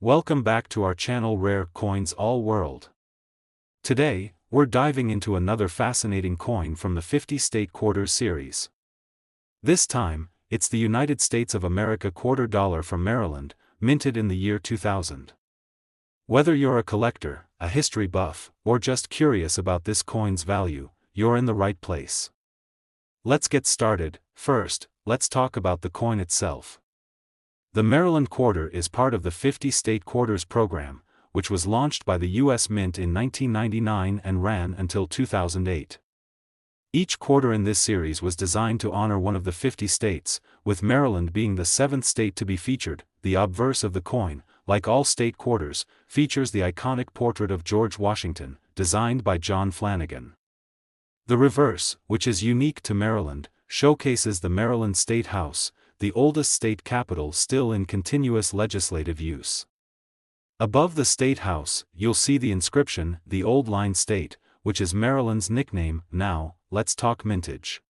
Welcome back to our channel Rare Coins All World. Today, we're diving into another fascinating coin from the 50-state quarters series. This time, it's the United States of America quarter dollar from Maryland, minted in the year 2000. Whether you're a collector, a history buff, or just curious about this coin's value, you're in the right place. Let's get started. First, let's talk about the coin itself. The Maryland quarter is part of the 50-state quarters program, which was launched by the U.S. Mint in 1999 and ran until 2008. Each quarter in this series was designed to honor one of the 50 states, with Maryland being the 7th state to be featured. The obverse of the coin, like all state quarters, features the iconic portrait of George Washington, designed by John Flanagan. The reverse, which is unique to Maryland, showcases the Maryland State House, the oldest state capitol still in continuous legislative use. Above the State House, you'll see the inscription, "The Old Line State," which is Maryland's nickname. Now, let's talk mintage.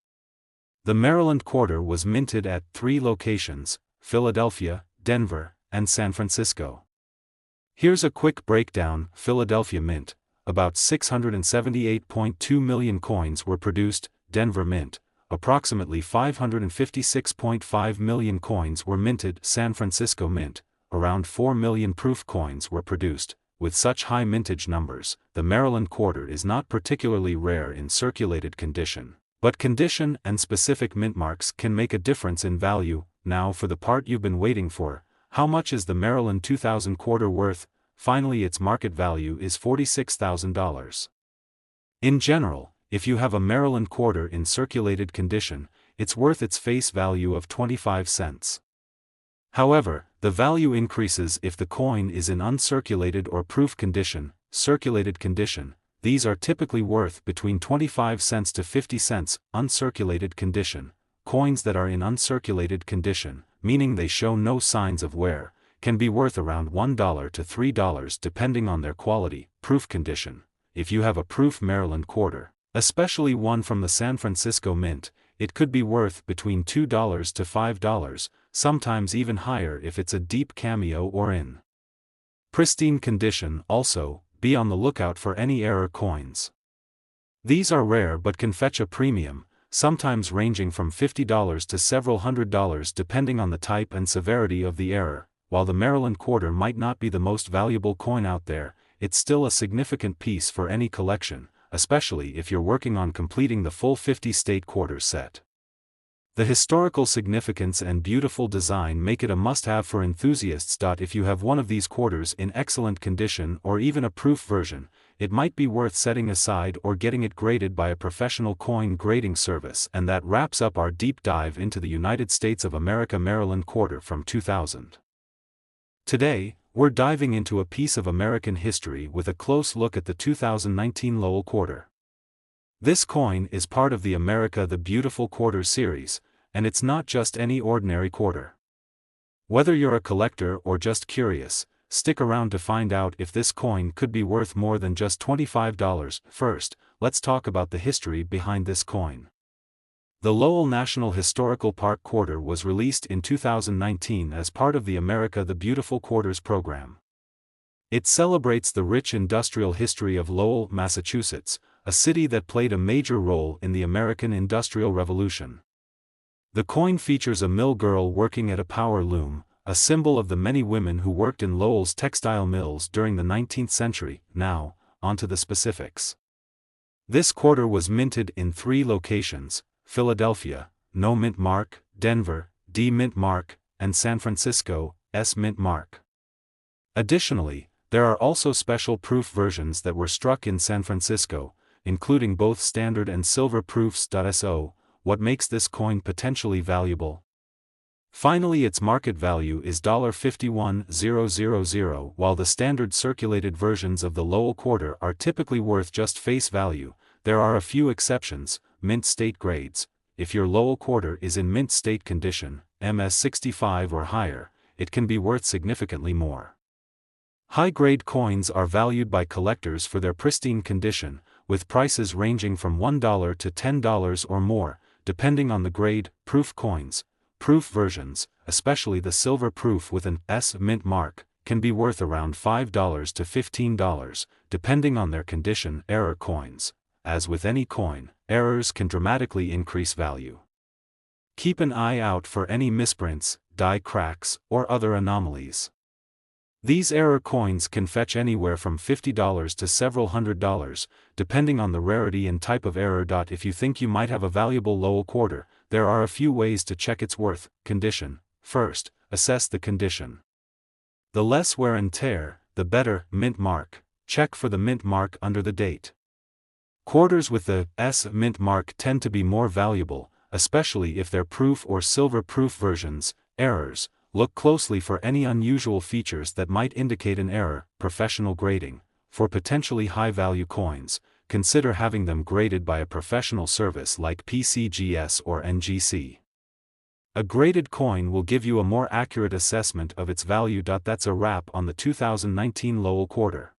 The Maryland quarter was minted at 3 locations: Philadelphia, Denver, and San Francisco. Here's a quick breakdown. Philadelphia Mint, about 678.2 million coins were produced. Denver Mint, approximately 556.5 million coins were minted. San Francisco Mint, around 4 million proof coins were produced. With such high mintage numbers, the Maryland quarter is not particularly rare in circulated condition, but condition and specific mint marks can make a difference in value. Now for the part you've been waiting for: how much is the Maryland 2000 quarter worth? Finally, its market value is $46,000. In general, if you have a Maryland quarter in circulated condition, it's worth its face value of 25 cents. However, the value increases if the coin is in uncirculated or proof condition. Circulated condition, these are typically worth between 25 cents to 50 cents. Uncirculated condition, coins that are in uncirculated condition, meaning they show no signs of wear, can be worth around $1 to $3 depending on their quality. Proof condition, if you have a proof Maryland quarter, especially one from the San Francisco Mint, it could be worth between $2 to $5, sometimes even higher if it's a deep cameo or in pristine condition. Also, be on the lookout for any error coins. These are rare but can fetch a premium, sometimes ranging from $50 to several $100s depending on the type and severity of the error. While the Maryland quarter might not be the most valuable coin out there, it's still a significant piece for any collection, especially if you're working on completing the full 50-state quarter set. The historical significance and beautiful design make it a must-have for enthusiasts. If you have one of these quarters in excellent condition or even a proof version, it might be worth setting aside or getting it graded by a professional coin grading service. And that wraps up our deep dive into the United States of America Maryland quarter from 2000. Today, we're diving into a piece of American history with a close look at the 2019 Lowell quarter. This coin is part of the America the Beautiful quarter series, and it's not just any ordinary quarter. Whether you're a collector or just curious, stick around to find out if this coin could be worth more than just $25. First, let's talk about the history behind this coin. The Lowell National Historical Park quarter was released in 2019 as part of the America the Beautiful quarters program. It celebrates the rich industrial history of Lowell, Massachusetts, a city that played a major role in the American Industrial Revolution. The coin features a mill girl working at a power loom, a symbol of the many women who worked in Lowell's textile mills during the 19th century. Now, onto the specifics. This quarter was minted in 3 locations: Philadelphia, No Mint Mark; Denver, D Mint Mark; and San Francisco, S Mint Mark. Additionally, there are also special proof versions that were struck in San Francisco, including both standard and silver proofs. So, what makes this coin potentially valuable? Finally, its market value is $51,000, while the standard circulated versions of the Lowell quarter are typically worth just face value. There are a few exceptions: mint state grades. If your Lowell quarter is in mint state condition, MS65 or higher, it can be worth significantly more. High-grade coins are valued by collectors for their pristine condition, with prices ranging from $1 to $10 or more, depending on the grade. Proof coins, proof versions, especially the silver proof with an S Mint mark, can be worth around $5 to $15, depending on their condition. Error coins. As with any coin, errors can dramatically increase value. Keep an eye out for any misprints, die cracks, or other anomalies. These error coins can fetch anywhere from $50 to several $100s, depending on the rarity and type of error. If you think you might have a valuable Lowell quarter, there are a few ways to check its worth. Condition. First, assess the condition. The less wear and tear, the better. Mint mark. Check for the mint mark under the date. Quarters with the S mint mark tend to be more valuable, especially if they're proof or silver proof versions. Errors. Look closely for any unusual features that might indicate an error. Professional grading. For potentially high-value coins, consider having them graded by a professional service like PCGS or NGC. A graded coin will give you a more accurate assessment of its value. That's a wrap on the 2019 Lowell quarter.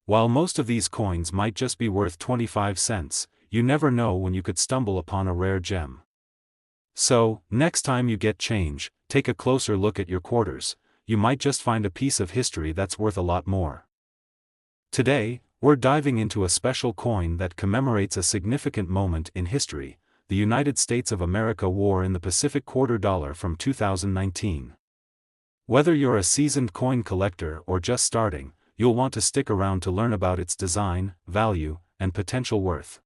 While most of these coins might just be worth 25 cents, you never know when you could stumble upon a rare gem. So, next time you get change, take a closer look at your quarters. You might just find a piece of history that's worth a lot more. Today, we're diving into a special coin that commemorates a significant moment in history, the United States of America War in the Pacific Quarter Dollar from 2019. Whether you're a seasoned coin collector or just starting, you'll want to stick around to learn about its design, value, and potential worth.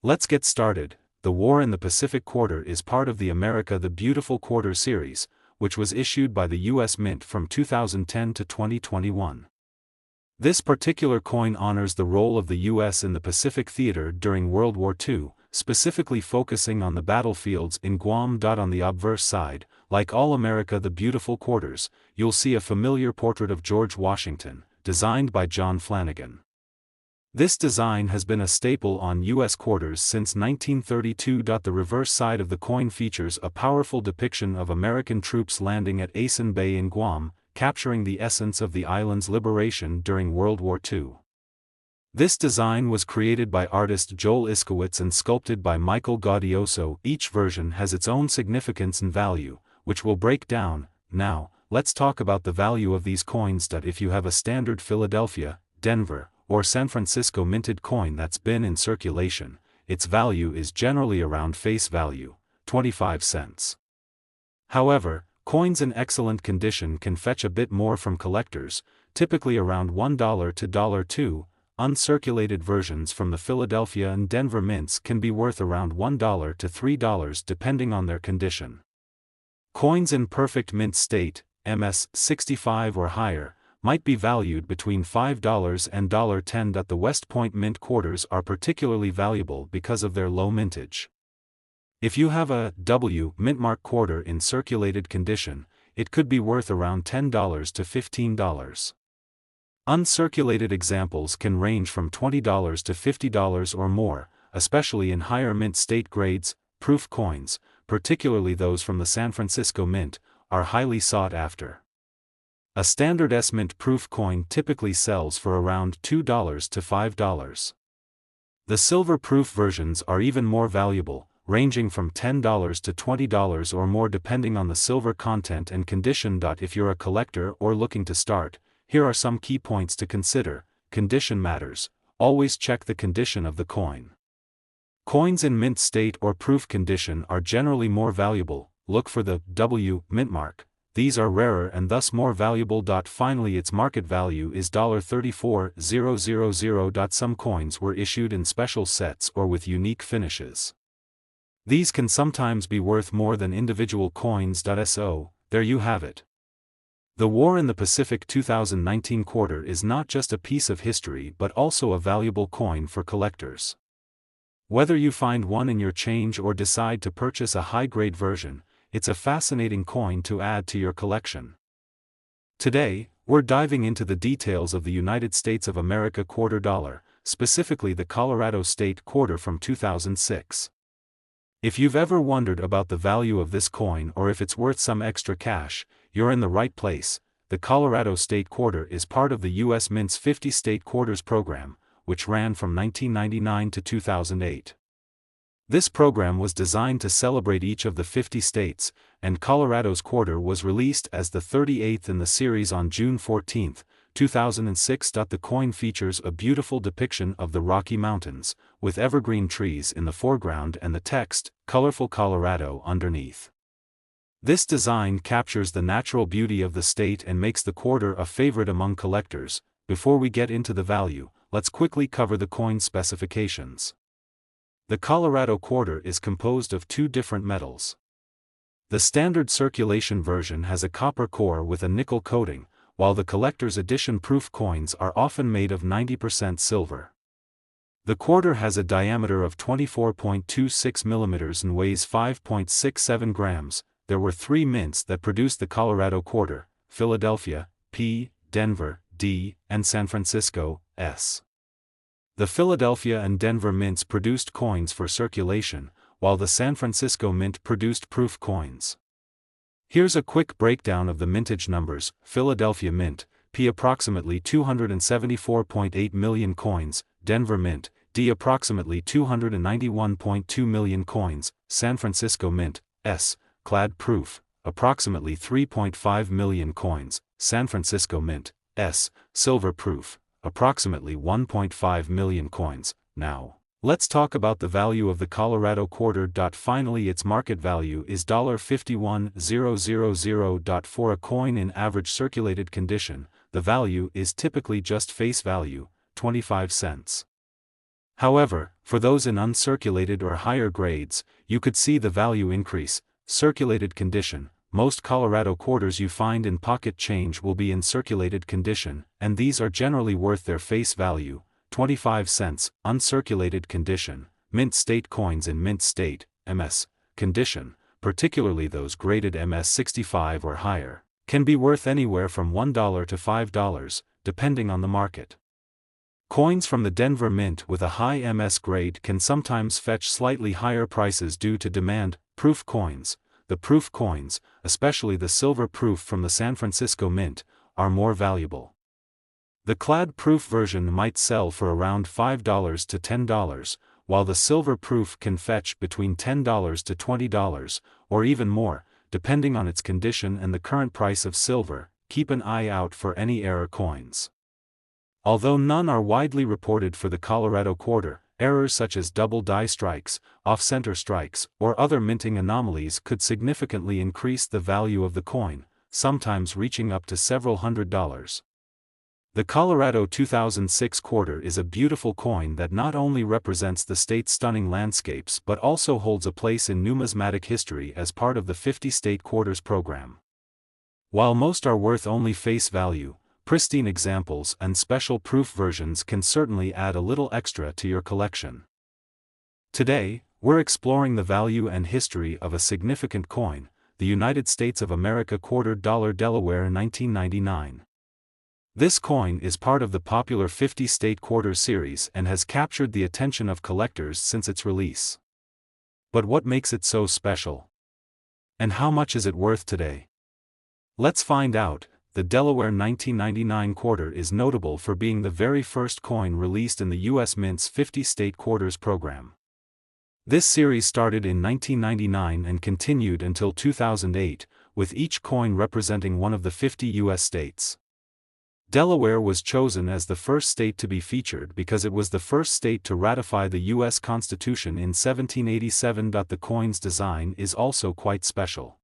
Let's get started. The War in the Pacific Quarter is part of the America the Beautiful Quarter series, which was issued by the U.S. Mint from 2010 to 2021. This particular coin honors the role of the U.S. in the Pacific Theater during World War II, specifically focusing on the battlefields in Guam. On the obverse side, like all America the Beautiful Quarters, you'll see a familiar portrait of George Washington, designed by John Flanagan. This design has been a staple on U.S. quarters since 1932. The reverse side of the coin features a powerful depiction of American troops landing at Asin Bay in Guam, capturing the essence of the island's liberation during World War II. This design was created by artist Joel Iskowitz and sculpted by Michael Gaudioso. Each version has its own significance and value, which we'll break down. Now, let's talk about the value of these coins. If you have a standard Philadelphia, Denver, or San Francisco minted coin that's been in circulation, its value is generally around face value, 25 cents. However, coins in excellent condition can fetch a bit more from collectors, typically around $1 to $2. Uncirculated versions from the Philadelphia and Denver mints can be worth around $1 to $3 depending on their condition. Coins in perfect mint state, MS 65 or higher, might be valued between $5 and $10. The West Point Mint quarters are particularly valuable because of their low mintage. If you have a W mintmark quarter in circulated condition, it could be worth around $10 to $15. Uncirculated examples can range from $20 to $50 or more, especially in higher mint state grades. Proof coins, particularly those from the San Francisco Mint, are highly sought after. A standard S-Mint proof coin typically sells for around $2 to $5. The silver proof versions are even more valuable, ranging from $10 to $20 or more depending on the silver content and condition. If you're a collector or looking to start, here are some key points to consider. Condition matters. Always check the condition of the coin. Coins in mint state or proof condition are generally more valuable. Look for the W mint mark. These are rarer and thus more valuable. Finally, its market value is $34,000. Some coins were issued in special sets or with unique finishes. These can sometimes be worth more than individual coins. So, there you have it. The War in the Pacific 2019 quarter is not just a piece of history but also a valuable coin for collectors. Whether you find one in your change or decide to purchase a high-grade version, it's a fascinating coin to add to your collection. Today, we're diving into the details of the United States of America quarter dollar, specifically the Colorado State quarter from 2006. If you've ever wondered about the value of this coin or if it's worth some extra cash, you're in the right place. The Colorado State quarter is part of the U.S. Mint's 50 State Quarters program, which ran from 1999 to 2008. This program was designed to celebrate each of the 50 states, and Colorado's quarter was released as the 38th in the series on June 14, 2006. The coin features a beautiful depiction of the Rocky Mountains, with evergreen trees in the foreground and the text, "Colorful Colorado," underneath. This design captures the natural beauty of the state and makes the quarter a favorite among collectors. Before we get into the value, let's quickly cover the coin specifications. The Colorado quarter is composed of two different metals. The standard circulation version has a copper core with a nickel coating, while the collector's edition proof coins are often made of 90% silver. The quarter has a diameter of 24.26 mm and weighs 5.67 grams. There were three mints that produced the Colorado quarter: Philadelphia, P, Denver, D, and San Francisco, S. The Philadelphia and Denver mints produced coins for circulation, while the San Francisco mint produced proof coins. Here's a quick breakdown of the mintage numbers. Philadelphia mint, P, approximately 274.8 million coins; Denver mint, D, approximately 291.2 million coins; San Francisco mint, S, clad proof, approximately 3.5 million coins; San Francisco mint, S, silver proof, approximately 1.5 million coins. Now, let's talk about the value of the Colorado quarter. Finally, its market value is $51,000. For a coin in average circulated condition, the value is typically just face value, 25 cents. However, for those in uncirculated or higher grades, you could see the value increase. Circulated condition: most Colorado quarters you find in pocket change will be in circulated condition, and these are generally worth their face value, 25 cents. Uncirculated condition: mint state coins in mint state, MS, condition, particularly those graded MS 65 or higher, can be worth anywhere from $1 to $5, depending on the market. Coins from the Denver mint with a high MS grade can sometimes fetch slightly higher prices due to demand. Proof coins: the proof coins, especially the silver proof from the San Francisco mint, are more valuable. The clad proof version might sell for around $5 to $10, while the silver proof can fetch between $10 to $20, or even more, depending on its condition and the current price of silver. Keep an eye out for any error coins. Although none are widely reported for the Colorado quarter, errors such as double die strikes, off-center strikes, or other minting anomalies could significantly increase the value of the coin, sometimes reaching up to several $100s. The Colorado 2006 quarter is a beautiful coin that not only represents the state's stunning landscapes but also holds a place in numismatic history as part of the 50-state quarters program. While most are worth only face value, pristine examples and special proof versions can certainly add a little extra to your collection. Today, we're exploring the value and history of a significant coin, the United States of America $quarter Delaware 1999. This coin is part of the popular 50-state quarter series and has captured the attention of collectors since its release. But what makes it so special? And how much is it worth today? Let's find out. The Delaware 1999 quarter is notable for being the very first coin released in the U.S. Mint's 50-state quarters program. This series started in 1999 and continued until 2008, with each coin representing one of the 50 U.S. states. Delaware was chosen as the first state to be featured because it was the first state to ratify the U.S. Constitution in 1787. The coin's design is also quite special.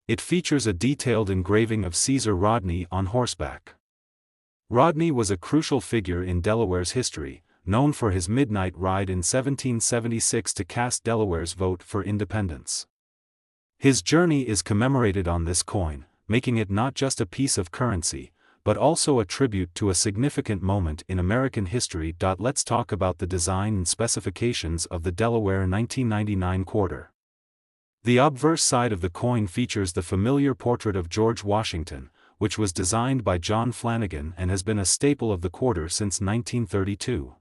It features a detailed engraving of Caesar Rodney on horseback. Rodney was a crucial figure in Delaware's history, known for his midnight ride in 1776 to cast Delaware's vote for independence. His journey is commemorated on this coin, making it not just a piece of currency, but also a tribute to a significant moment in American history. Let's talk about the design and specifications of the Delaware 1999 quarter. The obverse side of the coin features the familiar portrait of George Washington, which was designed by John Flanagan and has been a staple of the quarter since 1932.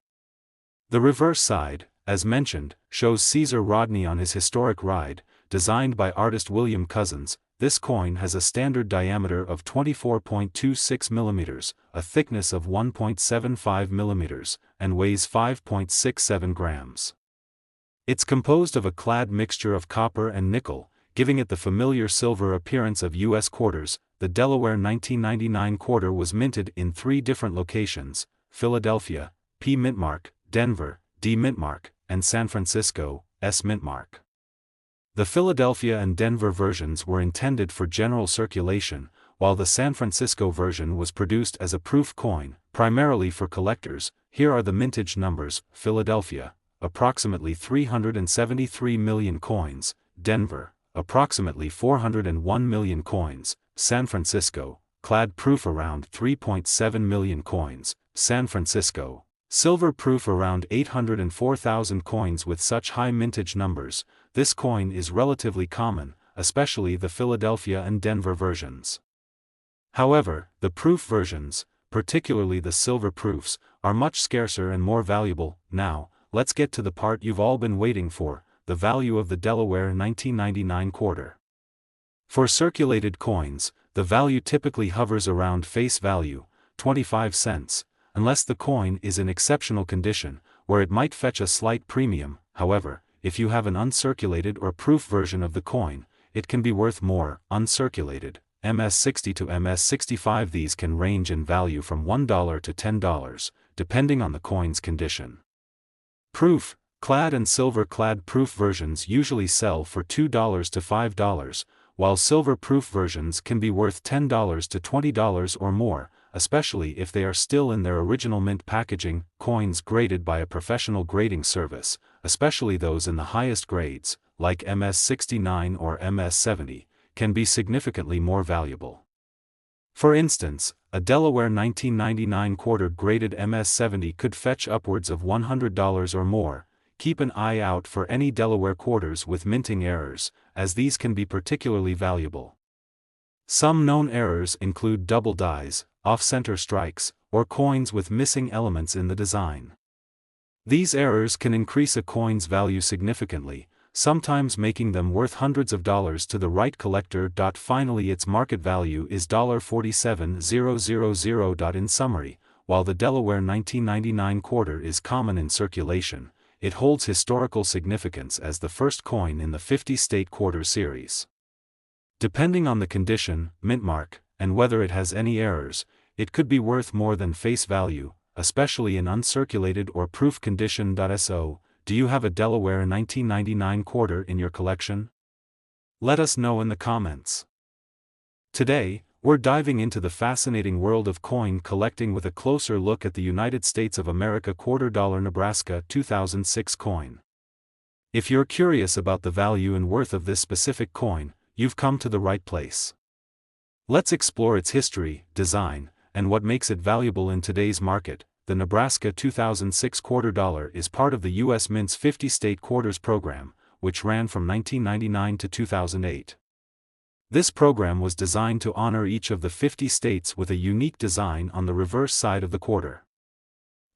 The reverse side, as mentioned, shows Caesar Rodney on his historic ride, designed by artist William Cousins. This coin has a standard diameter of 24.26 mm, a thickness of 1.75 mm, and weighs 5.67 grams. It's composed of a clad mixture of copper and nickel, giving it the familiar silver appearance of U.S. quarters. The Delaware 1999 quarter was minted in 3 different locations: Philadelphia, P. Mintmark, Denver, D. Mintmark, and San Francisco, S. Mintmark. The Philadelphia and Denver versions were intended for general circulation, while the San Francisco version was produced as a proof coin, primarily for collectors. Here are the mintage numbers: Philadelphia, approximately 373 million coins; Denver, approximately 401 million coins; San Francisco, clad proof around 3.7 million coins; San Francisco, silver proof around 804,000 coins. With such high mintage numbers, this coin is relatively common, especially the Philadelphia and Denver versions. However, the proof versions, particularly the silver proofs, are much scarcer and more valuable. Now, let's get to the part you've all been waiting for: the value of the Delaware 1999 quarter. For circulated coins, the value typically hovers around face value, 25 cents, unless the coin is in exceptional condition, where it might fetch a slight premium. However, if you have an uncirculated or proof version of the coin, it can be worth more. Uncirculated, MS-60 to MS-65. These can range in value from $1 to $10, depending on the coin's condition. Proof, clad and silver-clad proof versions usually sell for $2 to $5, while silver-proof versions can be worth $10 to $20 or more, especially if they are still in their original mint packaging. Coins graded by a professional grading service, especially those in the highest grades, like MS-69 or MS-70, can be significantly more valuable. For instance, a Delaware 1999 quarter graded MS-70 could fetch upwards of $100 or more. Keep an eye out for any Delaware quarters with minting errors, as these can be particularly valuable. Some known errors include double dies, off-center strikes, or coins with missing elements in the design. These errors can increase a coin's value significantly, sometimes making them worth hundreds of dollars to the right collector. Finally, its market value is $47,000. In summary, while the Delaware 1999 quarter is common in circulation, it holds historical significance as the first coin in the 50-state quarter series. Depending on the condition, mintmark, and whether it has any errors, it could be worth more than face value, especially in uncirculated or proof condition. So, do you have a Delaware 1999 quarter in your collection? Let us know in the comments. Today, we're diving into the fascinating world of coin collecting with a closer look at the United States of America $quarter Nebraska 2006 coin. If you're curious about the value and worth of this specific coin, you've come to the right place. Let's explore its history, design, and what makes it valuable in today's market. The Nebraska 2006 $quarter is part of the U.S. Mint's 50-state quarters program, which ran from 1999 to 2008. This program was designed to honor each of the 50 states with a unique design on the reverse side of the quarter.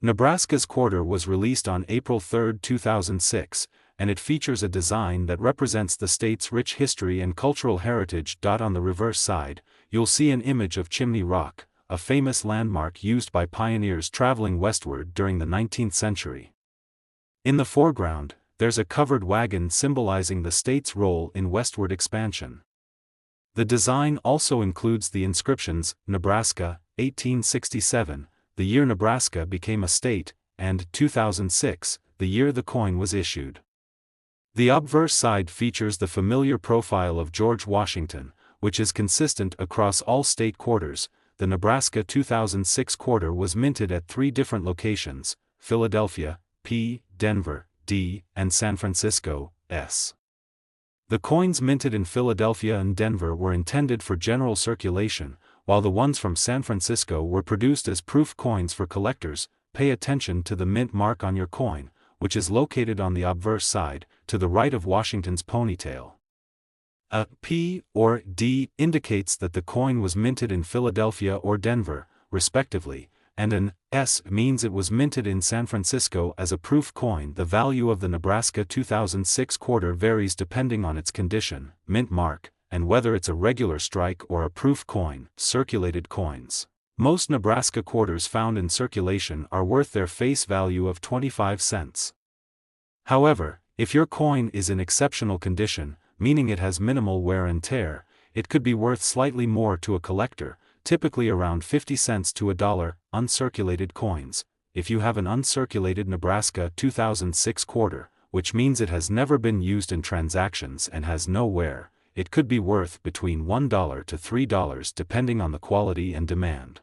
Nebraska's quarter was released on April 3, 2006, and it features a design that represents the state's rich history and cultural heritage. On the reverse side, you'll see an image of Chimney Rock, a famous landmark used by pioneers traveling westward during the 19th century. In the foreground, there's a covered wagon symbolizing the state's role in westward expansion. The design also includes the inscriptions, Nebraska, 1867, the year Nebraska became a state, and 2006, the year the coin was issued. The obverse side features the familiar profile of George Washington, which is consistent across all state quarters. The Nebraska 2006 quarter was minted at 3 different locations: Philadelphia, P, Denver, D, and San Francisco, S. The coins minted in Philadelphia and Denver were intended for general circulation, while the ones from San Francisco were produced as proof coins for collectors. Pay attention to the mint mark on your coin, which is located on the obverse side, to the right of Washington's ponytail. A P or D indicates that the coin was minted in Philadelphia or Denver, respectively, and an S means it was minted in San Francisco as a proof coin. The value of the Nebraska 2006 quarter varies depending on its condition, mint mark, and whether it's a regular strike or a proof coin. Circulated coins. Most Nebraska quarters found in circulation are worth their face value of 25 cents. However, If your coin is in exceptional condition, meaning it has minimal wear and tear, it could be worth slightly more to a collector, typically around 50 cents to $1. Uncirculated coins. If you have an uncirculated Nebraska 2006 quarter, which means it has never been used in transactions and has no wear, it could be worth between $1 to $3 depending on the quality and demand.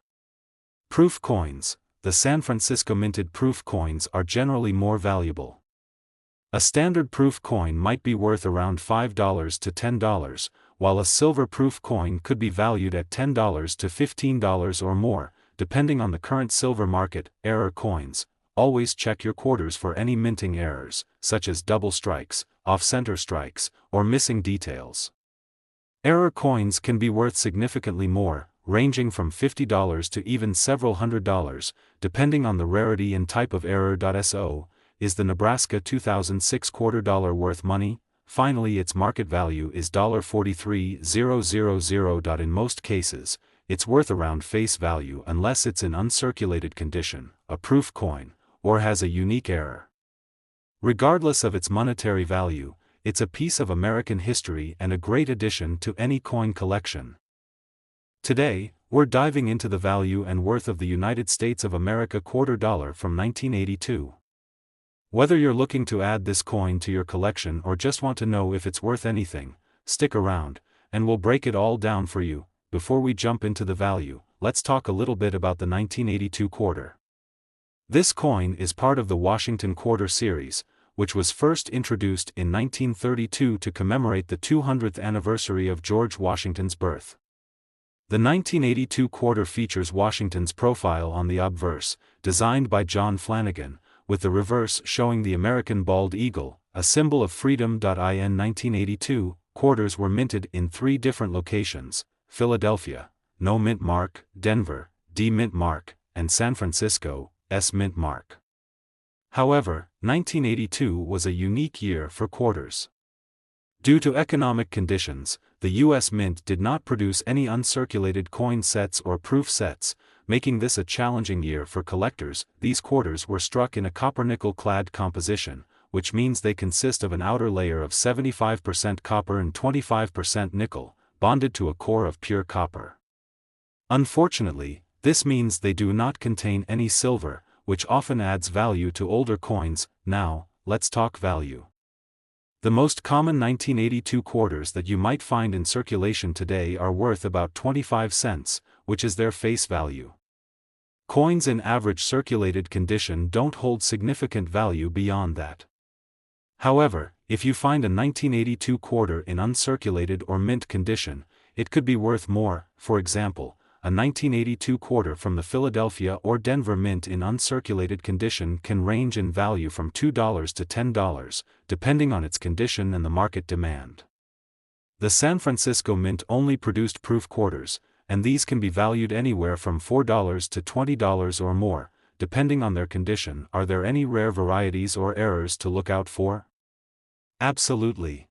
Proof coins. The San Francisco minted proof coins are generally more valuable. A standard proof coin might be worth around $5 to $10, while a silver proof coin could be valued at $10 to $15 or more, depending on the current silver market. Error coins. Always check your quarters for any minting errors, such as double strikes, off-center strikes, or missing details. Error coins can be worth significantly more, ranging from $50 to even several $100s, depending on the rarity and type of error. So, is the Nebraska 2006 quarter dollar worth money? Finally, its market value is $43,000. In most cases, it's worth around face value unless it's in uncirculated condition, a proof coin, or has a unique error. Regardless of its monetary value, it's a piece of American history and a great addition to any coin collection. Today, we're diving into the value and worth of the United States of America quarter dollar from 1982. Whether you're looking to add this coin to your collection or just want to know if it's worth anything, stick around, and we'll break it all down for you. Before we jump into the value, let's talk a little bit about the 1982 quarter. This coin is part of the Washington Quarter series, which was first introduced in 1932 to commemorate the 200th anniversary of George Washington's birth. The 1982 quarter features Washington's profile on the obverse, designed by John Flanagan, with the reverse showing the American bald eagle, a symbol of freedom. In 1982, quarters were minted in 3 different locations: Philadelphia, no mint mark; Denver, D mint mark; and San Francisco, S mint mark. However, 1982 was a unique year for quarters. Due to economic conditions, the U.S. Mint did not produce any uncirculated coin sets or proof sets, making this a challenging year for collectors. These quarters were struck in a copper-nickel clad composition, which means they consist of an outer layer of 75% copper and 25% nickel, bonded to a core of pure copper. Unfortunately, this means they do not contain any silver, which often adds value to older coins. Now, let's talk value. The most common 1982 quarters that you might find in circulation today are worth about 25 cents, which is their face value. Coins in average circulated condition don't hold significant value beyond that. However, if you find a 1982 quarter in uncirculated or mint condition, it could be worth more. For example, a 1982 quarter from the Philadelphia or Denver Mint in uncirculated condition can range in value from $2 to $10, depending on its condition and the market demand. The San Francisco Mint only produced proof quarters, and these can be valued anywhere from $4 to $20 or more, depending on their condition. Are there any rare varieties or errors to look out for? Absolutely.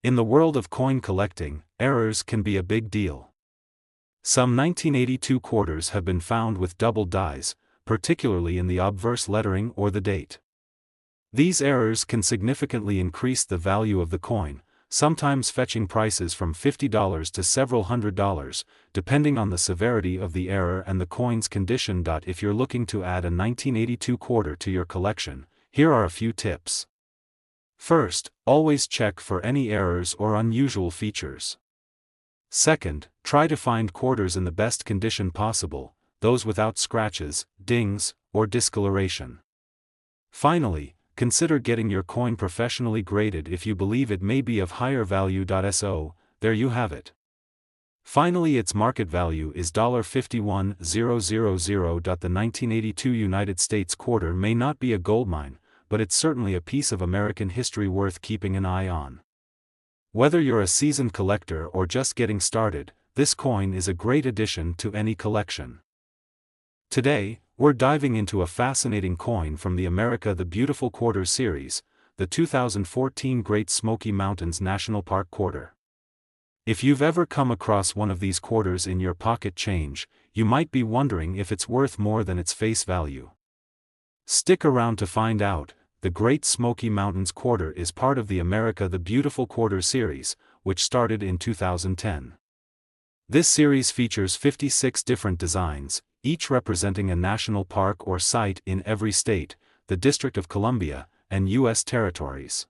In the world of coin collecting, errors can be a big deal. Some 1982 quarters have been found with double dies, particularly in the obverse lettering or the date. These errors can significantly increase the value of the coin, sometimes fetching prices from $50 to several $100s, depending on the severity of the error and the coin's condition. If you're looking to add a 1982 quarter to your collection, here are a few tips. First, always check for any errors or unusual features. Second, try to find quarters in the best condition possible, those without scratches, dings, or discoloration. Finally, consider getting your coin professionally graded if you believe it may be of higher value. So, there you have it. Finally, its market value is $51,000. The 1982 United States quarter may not be a goldmine, but it's certainly a piece of American history worth keeping an eye on. Whether you're a seasoned collector or just getting started, this coin is a great addition to any collection. Today, we're diving into a fascinating coin from the America the Beautiful Quarter series, the 2014 Great Smoky Mountains National Park Quarter. If you've ever come across one of these quarters in your pocket change, you might be wondering if it's worth more than its face value. Stick around to find out, the Great Smoky Mountains Quarter is part of the America the Beautiful Quarter series, which started in 2010. This series features 56 different designs, each representing a national park or site in every state, the District of Columbia, and U.S. territories.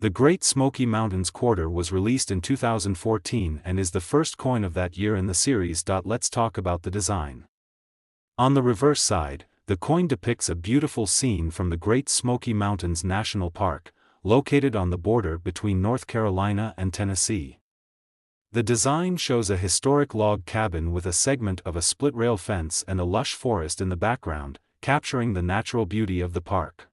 The Great Smoky Mountains Quarter was released in 2014 and is the first coin of that year in the series. Let's talk about the design. On the reverse side, the coin depicts a beautiful scene from the Great Smoky Mountains National Park, located on the border between North Carolina and Tennessee. The design shows a historic log cabin with a segment of a split-rail fence and a lush forest in the background, capturing the natural beauty of the park.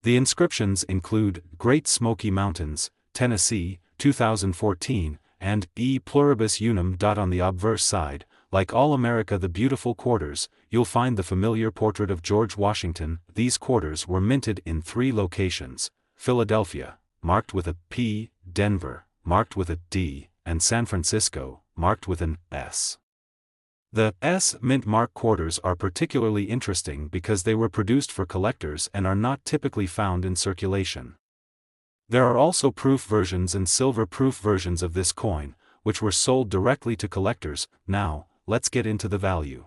The inscriptions include Great Smoky Mountains, Tennessee, 2014, and E Pluribus Unum. On the obverse side, like all America the Beautiful quarters, you'll find the familiar portrait of George Washington. These quarters were minted in 3 locations: Philadelphia, marked with a P, Denver, marked with a D, and San Francisco, marked with an S. The S mint mark quarters are particularly interesting because they were produced for collectors and are not typically found in circulation. There are also proof versions and silver proof versions of this coin, which were sold directly to collectors. Now, let's get into the value.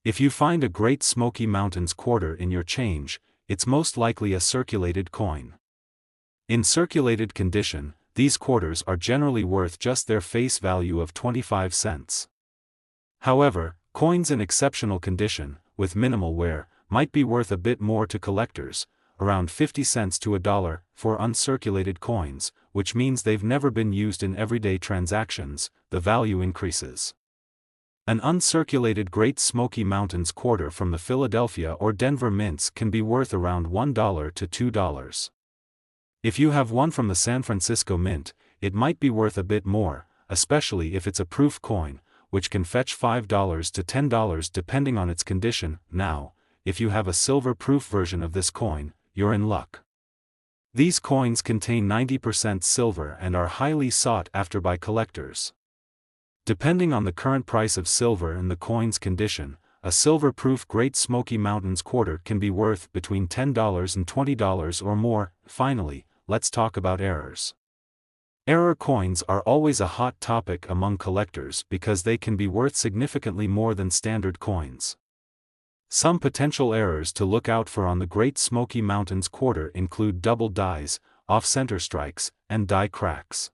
If you find a Great Smoky Mountains quarter in your change, it's most likely a circulated coin. In circulated condition, these quarters are generally worth just their face value of 25 cents. However, coins in exceptional condition, with minimal wear, might be worth a bit more to collectors, around 50 cents to $1, for uncirculated coins, which means they've never been used in everyday transactions. The value increases. An uncirculated Great Smoky Mountains quarter from the Philadelphia or Denver mints can be worth around $1 to $2. If you have one from the San Francisco mint, it might be worth a bit more, especially if it's a proof coin, which can fetch $5 to $10 depending on its condition. Now, if you have a silver proof version of this coin, you're in luck. These coins contain 90% silver and are highly sought after by collectors. Depending on the current price of silver and the coin's condition, a silver-proof Great Smoky Mountains quarter can be worth between $10 and $20 or more. Finally, let's talk about errors. Error coins are always a hot topic among collectors because they can be worth significantly more than standard coins. Some potential errors to look out for on the Great Smoky Mountains quarter include double dies, off-center strikes, and die cracks.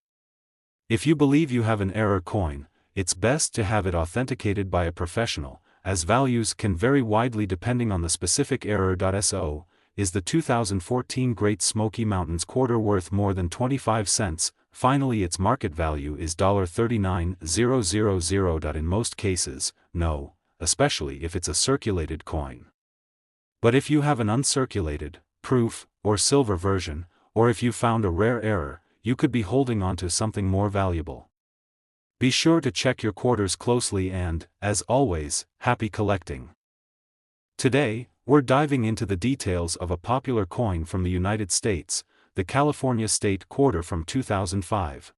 If you believe you have an error coin, it's best to have it authenticated by a professional, as values can vary widely depending on the specific error. So, is the 2014 Great Smoky Mountains quarter worth more than 25 cents? Finally, its market value is $39,000. In most cases, no, especially if it's a circulated coin. But if you have an uncirculated, proof, or silver version, or if you found a rare error, you could be holding on to something more valuable. Be sure to check your quarters closely and, as always, happy collecting. Today, we're diving into the details of a popular coin from the United States, the California State Quarter from 2005.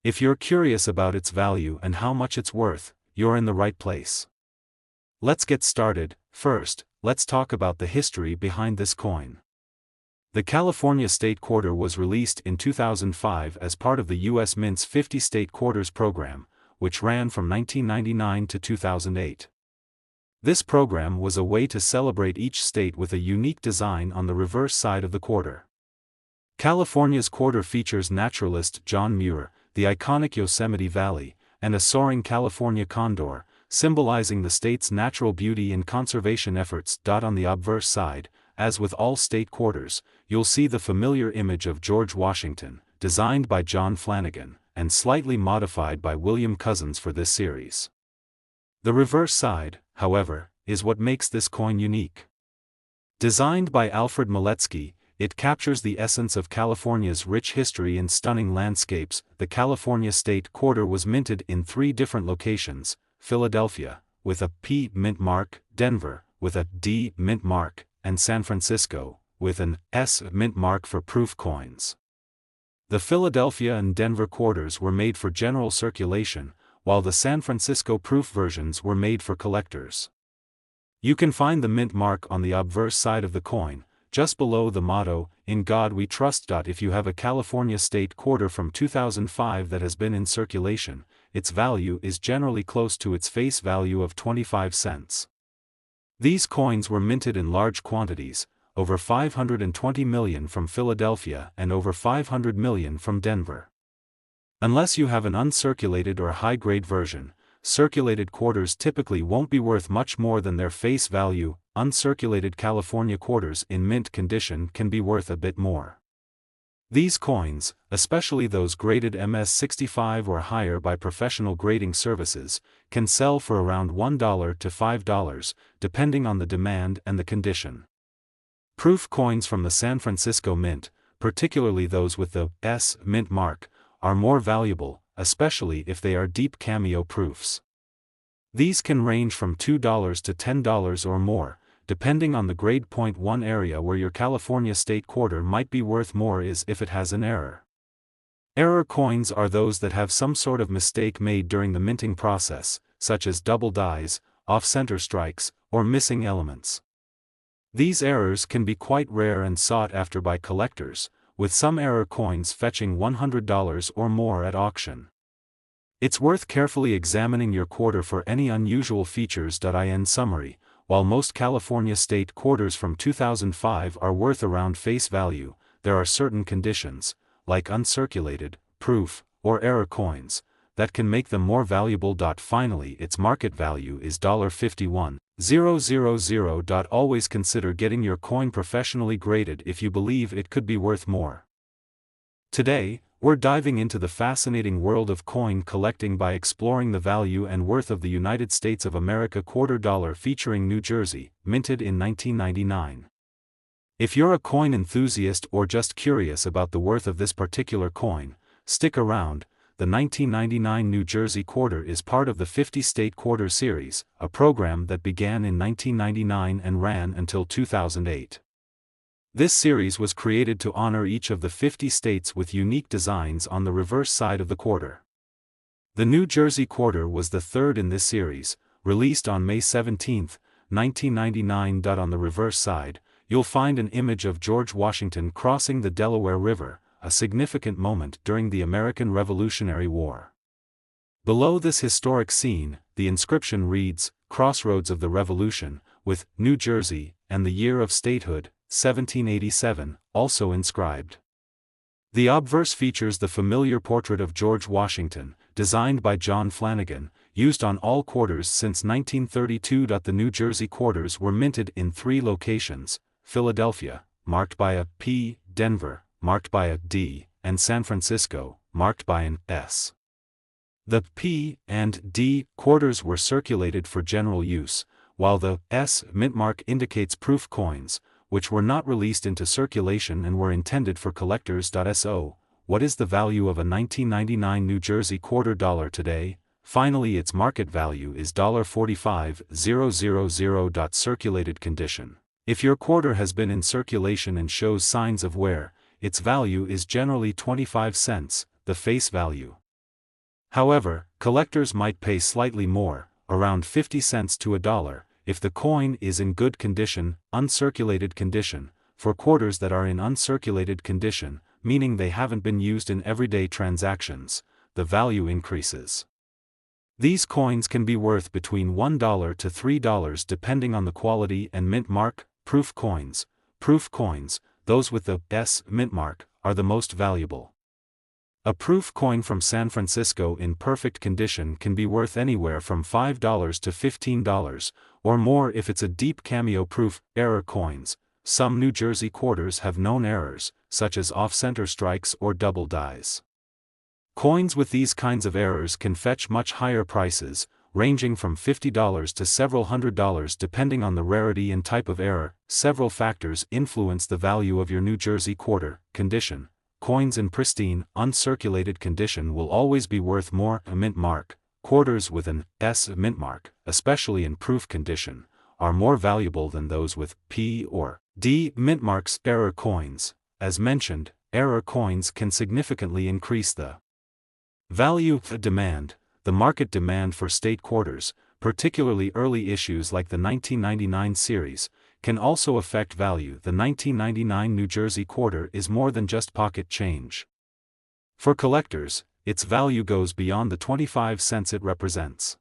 If you're curious about its value and how much it's worth, you're in the right place. Let's get started. First, let's talk about the history behind this coin. The California State Quarter was released in 2005 as part of the U.S. Mint's 50 State Quarters program, which ran from 1999 to 2008. This program was a way to celebrate each state with a unique design on the reverse side of the quarter. California's quarter features naturalist John Muir, the iconic Yosemite Valley, and a soaring California condor, symbolizing the state's natural beauty and conservation efforts. On the obverse side, as with all state quarters, you'll see the familiar image of George Washington, designed by John Flanagan, and slightly modified by William Cousins for this series. The reverse side, however, is what makes this coin unique. Designed by Alfred Miletsky, it captures the essence of California's rich history in stunning landscapes. The California State Quarter was minted in 3 different locations: Philadelphia, with a P mint mark, Denver, with a D mint mark, and San Francisco, with an S mint mark for proof coins. The Philadelphia and Denver quarters were made for general circulation, while the San Francisco proof versions were made for collectors. You can find the mint mark on the obverse side of the coin. just below the motto, "In God We Trust." If you have a California state quarter from 2005 that has been in circulation, its value is generally close to its face value of 25 cents. These coins were minted in large quantities, over 520 million from Philadelphia and over 500 million from Denver. Unless you have an uncirculated or high-grade version, circulated quarters typically won't be worth much more than their face value. Uncirculated California quarters in mint condition can be worth a bit more. These coins, especially those graded MS-65 or higher by professional grading services, can sell for around $1 to $5, depending on the demand and the condition. Proof coins from the San Francisco Mint, particularly those with the S Mint mark, are more valuable, especially if they are deep cameo proofs. These can range from $2 to $10 or more, depending on the grade. One area where your California state quarter might be worth more is if it has an error. Error coins are those that have some sort of mistake made during the minting process, such as double dies, off-center strikes, or missing elements. These errors can be quite rare and sought after by collectors, with some error coins fetching $100 or more at auction. It's worth carefully examining your quarter for any unusual features. In summary, while most California state quarters from 2005 are worth around face value, there are certain conditions, like uncirculated, proof, or error coins, that can make them more valuable. Finally, its market value is $51,000. Always consider getting your coin professionally graded if you believe it could be worth more. Today, we're diving into the fascinating world of coin collecting by exploring the value and worth of the United States of America quarter dollar featuring New Jersey, minted in 1999. If you're a coin enthusiast or just curious about the worth of this particular coin, stick around. The 1999 New Jersey quarter is part of the 50-state quarter series, a program that began in 1999 and ran until 2008. This series was created to honor each of the 50 states with unique designs on the reverse side of the quarter. The New Jersey quarter was the third in this series, released on May 17, 1999. On the reverse side, you'll find an image of George Washington crossing the Delaware River, a significant moment during the American Revolutionary War. Below this historic scene, the inscription reads, "Crossroads of the Revolution," with New Jersey and the year of statehood, 1787, also inscribed. The obverse features the familiar portrait of George Washington, designed by John Flanagan, used on all quarters since 1932. The New Jersey quarters were minted in 3 locations: Philadelphia, marked by a P, Denver, marked by a D, and San Francisco, marked by an S. The P and D quarters were circulated for general use, while the S mint mark indicates proof coins, which were not released into circulation and were intended for collectors. So, what is the value of a 1999 New Jersey quarter dollar today? Finally, its market value is $45,000. Circulated condition. If your quarter has been in circulation and shows signs of wear, its value is generally 25 cents, the face value. However, collectors might pay slightly more, around 50 cents to $1, if the coin is in good condition. Uncirculated condition. For quarters that are in uncirculated condition, meaning they haven't been used in everyday transactions, the value increases. These coins can be worth between $1 to $3 depending on the quality and mint mark. Proof coins, those with the S mint mark, are the most valuable. A proof coin from San Francisco in perfect condition can be worth anywhere from $5 to $15, or more if it's a deep cameo proof. Error coins. Some New Jersey quarters have known errors, such as off-center strikes or double dies. Coins with these kinds of errors can fetch much higher prices, ranging from $50 to several $100 depending on the rarity and type of error. Several factors influence the value of your New Jersey quarter. Condition. Coins in pristine, uncirculated condition will always be worth more. A mint mark. Quarters with an S mint mark, especially in proof condition, are more valuable than those with P or D mint marks. Error coins. As mentioned, error coins can significantly increase the value. Demand. The market demand for state quarters, particularly early issues like the 1999 series, can also affect value. The 1999 New Jersey quarter is more than just pocket change. For collectors, its value goes beyond the 25 cents it represents.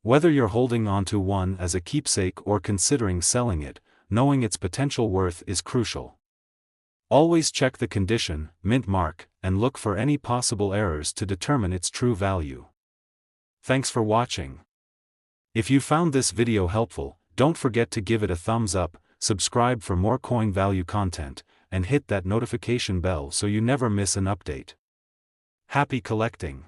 Whether you're holding onto one as a keepsake or considering selling it, knowing its potential worth is crucial. Always check the condition, mint mark, and look for any possible errors to determine its true value. Thanks for watching. If you found this video helpful, don't forget to give it a thumbs up, subscribe for more coin value content, and hit that notification bell so you never miss an update. Happy collecting!